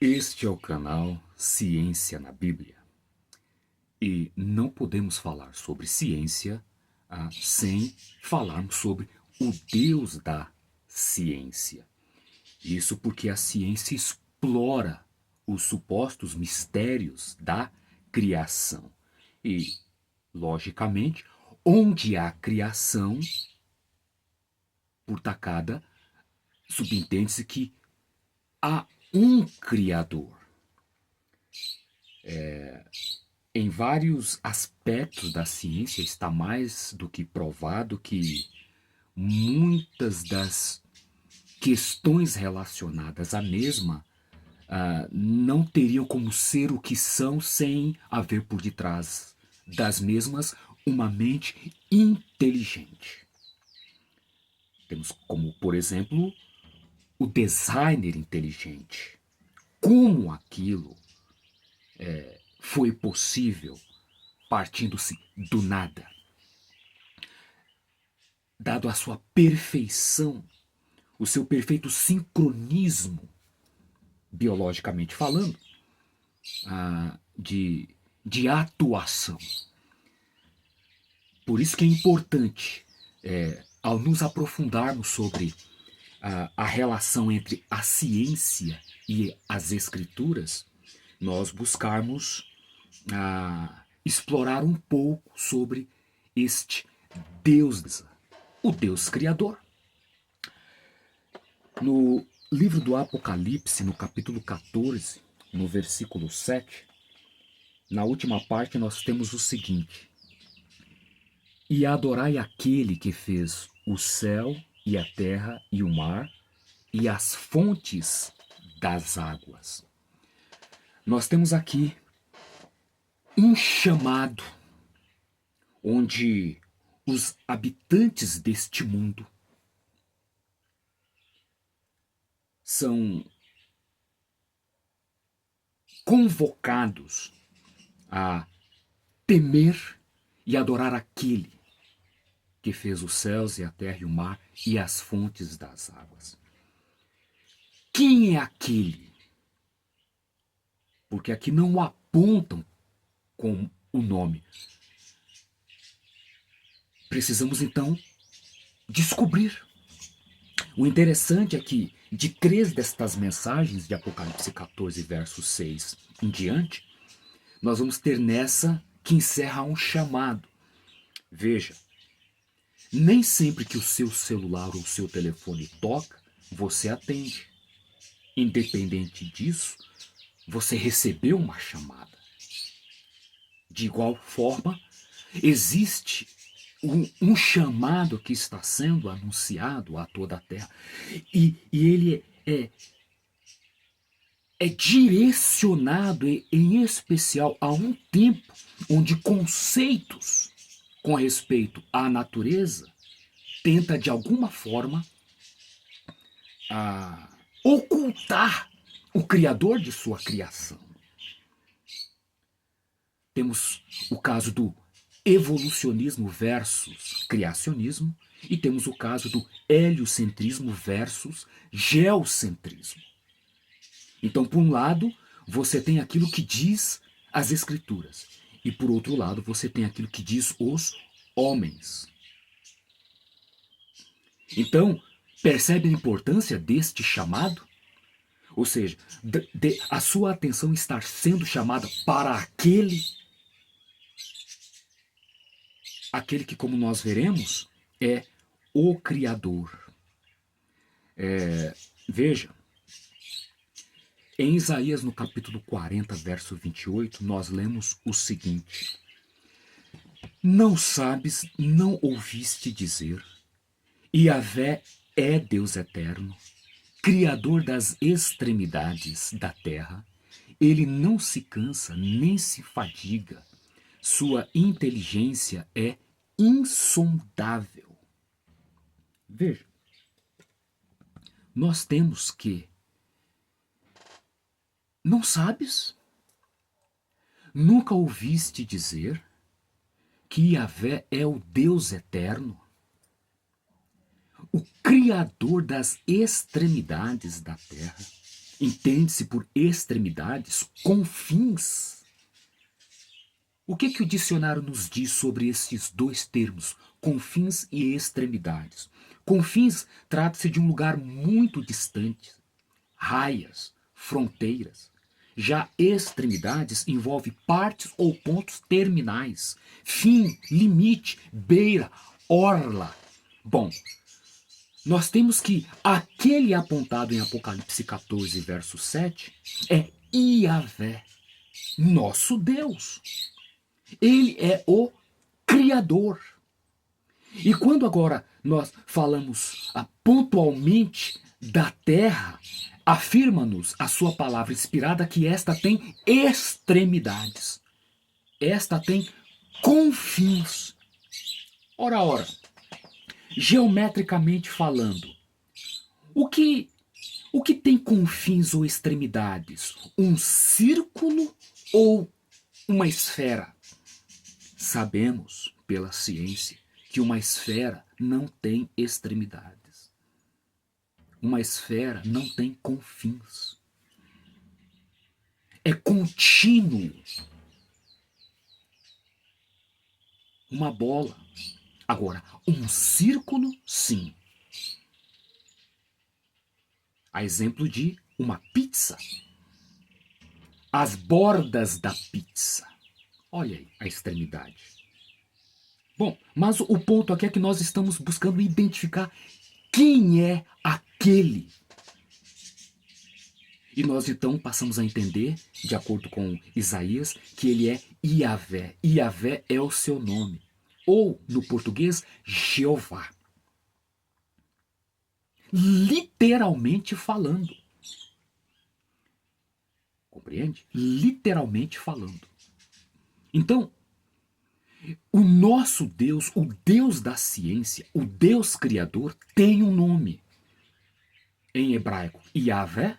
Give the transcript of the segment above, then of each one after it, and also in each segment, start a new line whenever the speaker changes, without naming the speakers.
Este é o canal Ciência na Bíblia. E não podemos falar sobre ciência sem falarmos sobre o Deus da ciência. Isso porque a ciência explora os supostos mistérios da criação. E, logicamente, onde há criação, por tacada, subentende-se que há um Criador. Em vários aspectos da ciência está mais do que provado que muitas das questões relacionadas à mesma não teriam como ser o que são sem haver por detrás das mesmas uma mente inteligente. Temos como, por exemplo, o designer inteligente. Como aquilo foi possível partindo-se do nada? Dado a sua perfeição, o seu perfeito sincronismo, biologicamente falando, de atuação. Por isso que é importante, ao nos aprofundarmos sobre a relação entre a ciência e as escrituras, nós buscarmos explorar um pouco sobre este Deus, o Deus Criador. No livro do Apocalipse, no capítulo 14, no versículo 7, na última parte nós temos o seguinte: E adorai aquele que fez o céu e a terra e o mar e as fontes das águas. Nós temos aqui um chamado onde os habitantes deste mundo são convocados a temer e adorar aquele que fez os céus e a terra e o mar e as fontes das águas. Quem é aquele? Porque aqui não o apontam com o nome. Precisamos então descobrir. O interessante é que de 3 destas mensagens de Apocalipse 14, verso 6 em diante, nós vamos ter nessa que encerra um chamado. Veja, nem sempre que o seu celular ou o seu telefone toca, você atende. Independente disso, você recebeu uma chamada. De igual forma, existe um chamado que está sendo anunciado a toda a terra. E ele é direcionado em especial a um tempo onde conceitos com respeito à natureza tenta de alguma forma ocultar o Criador de sua criação. Temos o caso do evolucionismo versus criacionismo e temos o caso do heliocentrismo versus geocentrismo. Então, por um lado, você tem aquilo que diz as escrituras e por outro lado, você tem aquilo que diz os homens. Então, percebe a importância deste chamado? Ou seja, a sua atenção estar sendo chamada para aquele que, como nós veremos, é o Criador. Veja, em Isaías, no capítulo 40, verso 28, nós lemos o seguinte: Não sabes, não ouviste dizer, Yahvé é Deus eterno, Criador das extremidades da terra, ele não se cansa nem se fadiga, sua inteligência é insondável. Veja, nós temos que. Não sabes? Nunca ouviste dizer que Yahvé é o Deus eterno, o Criador das extremidades da terra? entende-se por extremidades, confins. O que o dicionário nos diz sobre esses dois termos, confins e extremidades? Confins trata-se de um lugar muito distante, raias, fronteiras. Já extremidades envolve partes ou pontos terminais, fim, limite, beira, orla. Bom, nós temos que aquele apontado em Apocalipse 14, verso 7, é Iavé, nosso Deus. Ele é o Criador. E quando agora nós falamos pontualmente da terra, afirma-nos a sua palavra inspirada que esta tem extremidades. Esta tem confins. Ora, geometricamente falando, o que tem confins ou extremidades? Um círculo ou uma esfera? Sabemos, pela ciência, que uma esfera não tem extremidades. Uma esfera não tem confins. É contínuo. Uma bola. Agora, um círculo, sim. A exemplo de uma pizza. As bordas da pizza. Olha aí a extremidade. Bom, mas o ponto aqui é que nós estamos buscando identificar quem é aquele. E nós então passamos a entender, de acordo com Isaías, que ele é Iavé. Iavé é o seu nome. Ou, no português, Jeová. Literalmente falando. Compreende? Literalmente falando. Então, o nosso Deus, o Deus da ciência, o Deus Criador, tem um nome. Em hebraico, Iavé.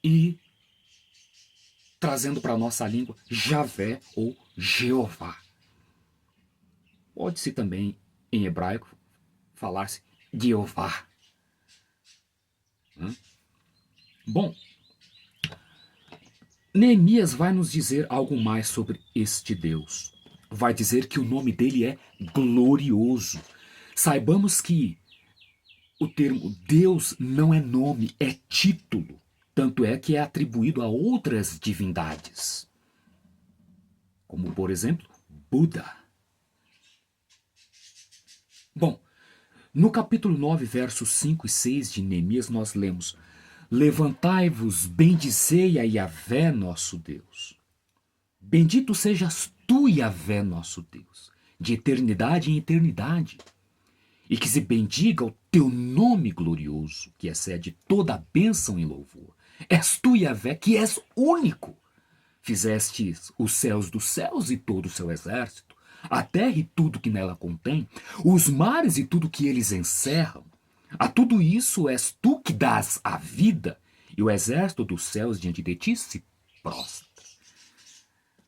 E, trazendo para a nossa língua, Javé ou Jeová. Pode-se também, em hebraico, falar-se Jeová. Bom, Neemias vai nos dizer algo mais sobre este Deus. Vai dizer que o nome dele é glorioso. Saibamos que o termo Deus não é nome, é título. Tanto é que é atribuído a outras divindades. Como, por exemplo, Buda. Bom, no capítulo 9, versos 5 e 6 de Neemias, nós lemos: Levantai-vos, bendizei a Yahvé, nosso Deus. Bendito sejas tu, Yahvé, nosso Deus, de eternidade em eternidade. E que se bendiga o teu nome glorioso, que excede toda a bênção e louvor. És tu, Yahvé, que és único. Fizestes os céus dos céus e todo o seu exército, a terra e tudo que nela contém, os mares e tudo que eles encerram. A tudo isso és tu que dás a vida, e o exército dos céus diante de ti se prostra.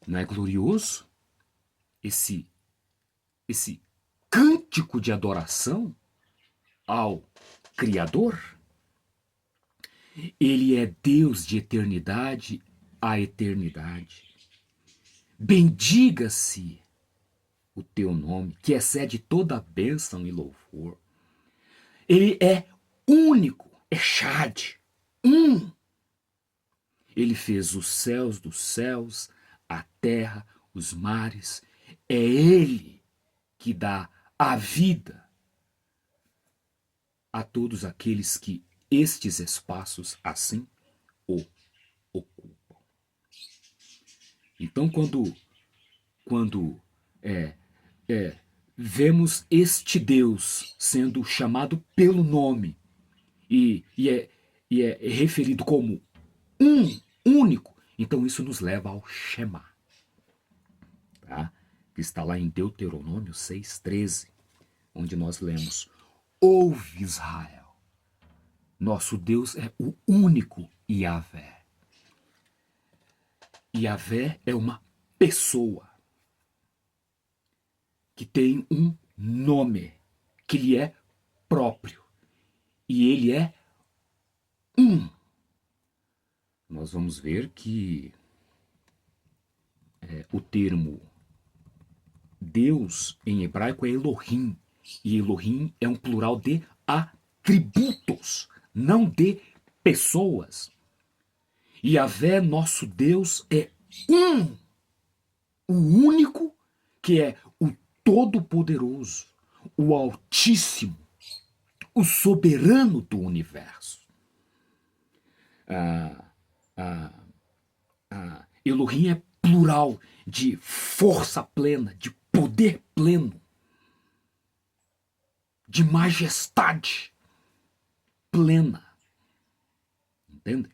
Não é glorioso esse cântico de adoração ao Criador? Ele é Deus de eternidade a eternidade. Bendiga-se o teu nome, que excede toda a bênção e louvor. Ele é único, Echad, um. Ele fez os céus dos céus, a terra, os mares. É Ele que dá a vida a todos aqueles que estes espaços assim o ocupam. Então, quando vemos este Deus sendo chamado pelo nome e é referido como um, único, então isso nos leva ao Shema, tá? Que está lá em Deuteronômio 6,13, onde nós lemos: Ouve, Israel, nosso Deus é o único Yahvé. Yahvé é uma pessoa que tem um nome, que lhe é próprio. E ele é um. Nós vamos ver que o termo Deus em hebraico é Elohim. E Elohim é um plural de atributos, não de pessoas. E Yahvé, nosso Deus, é um. O único que é o Todo-Poderoso, o Altíssimo, o soberano do universo. Elohim é plural de força plena, de poder pleno, de majestade plena. Entende?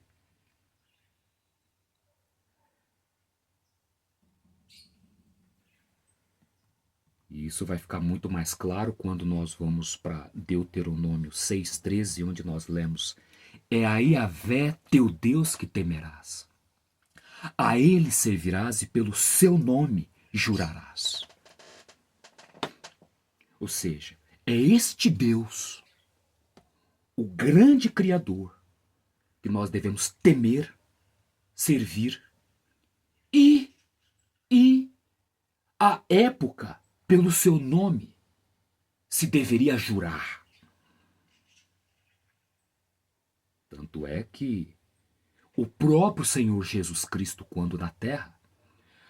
E isso vai ficar muito mais claro quando nós vamos para Deuteronômio 6,13, onde nós lemos: é a Yahvé teu Deus que temerás. A ele servirás e pelo seu nome jurarás. Ou seja, é este Deus, o grande Criador, que nós devemos temer, servir e a época, pelo seu nome, se deveria jurar. Tanto é que o próprio Senhor Jesus Cristo, quando na terra,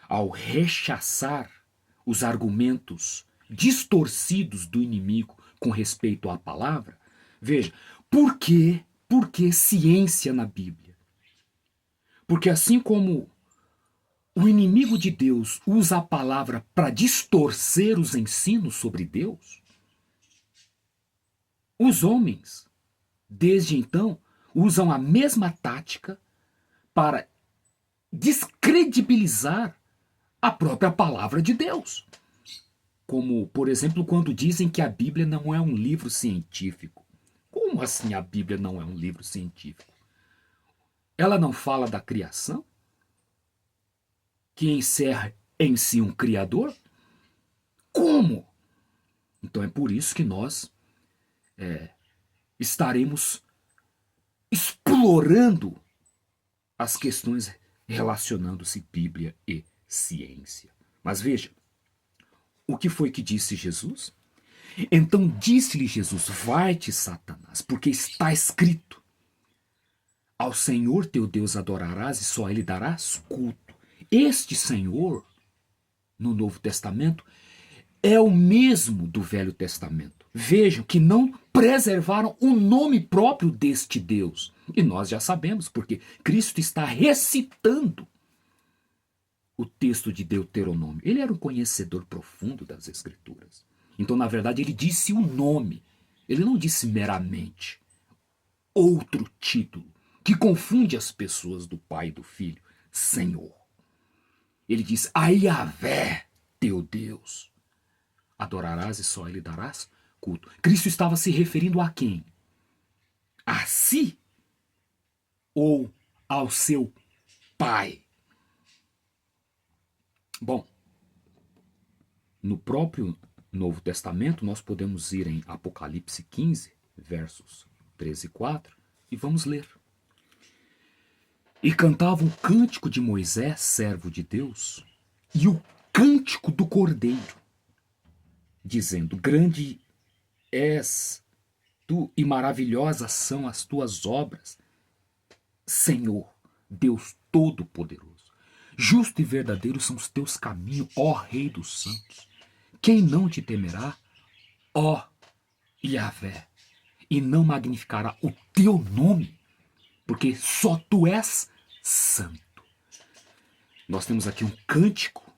ao rechaçar os argumentos distorcidos do inimigo com respeito à palavra, veja, por que ciência na Bíblia? Porque assim como o inimigo de Deus usa a palavra para distorcer os ensinos sobre Deus, os homens, desde então, usam a mesma tática para descredibilizar a própria palavra de Deus. Como, por exemplo, quando dizem que a Bíblia não é um livro científico. Como assim a Bíblia não é um livro científico? Ela não fala da criação? Que encerra em si um Criador? Como? Então é por isso que nós estaremos explorando as questões relacionando-se Bíblia e ciência. Mas veja, o que foi que disse Jesus? Então disse-lhe Jesus: vai-te, Satanás, porque está escrito: ao Senhor teu Deus adorarás e só a ele darás culto. Este Senhor, no Novo Testamento, é o mesmo do Velho Testamento. Vejam que não preservaram o nome próprio deste Deus. E nós já sabemos, porque Cristo está recitando o texto de Deuteronômio. Ele era um conhecedor profundo das Escrituras. Então, na verdade, ele disse o nome. Ele não disse meramente outro título que confunde as pessoas do Pai e do Filho. Senhor. Ele diz: a Yahvé, teu Deus, adorarás e só ele darás culto. Cristo estava se referindo a quem? A si ou ao seu Pai? Bom, no próprio Novo Testamento, nós podemos ir em Apocalipse 15, versos 13 e 4, e vamos ler. E cantava um cântico de Moisés, servo de Deus, e o cântico do Cordeiro, dizendo: grande és tu e maravilhosas são as tuas obras, Senhor, Deus Todo-Poderoso. Justo e verdadeiro são os teus caminhos, ó Rei dos Santos. Quem não te temerá, ó Yahvé, e não magnificará o teu nome, porque só tu és santo. Nós temos aqui um cântico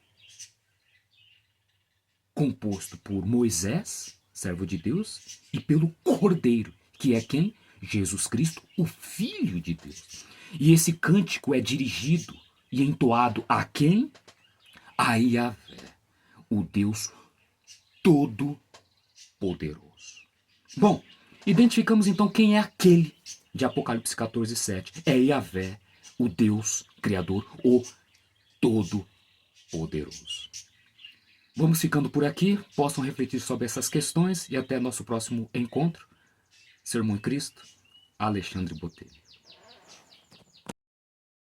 composto por Moisés, servo de Deus, e pelo Cordeiro, que é quem? Jesus Cristo, o Filho de Deus. E esse cântico é dirigido e entoado a quem? A Yahvé, o Deus Todo-Poderoso. Bom, identificamos então quem é aquele de Apocalipse 14, 7. É Yahvé, o Deus Criador, o Todo-Poderoso. Vamos ficando por aqui, possam refletir sobre essas questões e até nosso próximo encontro. Sermão em Cristo, Alexandre Botelho.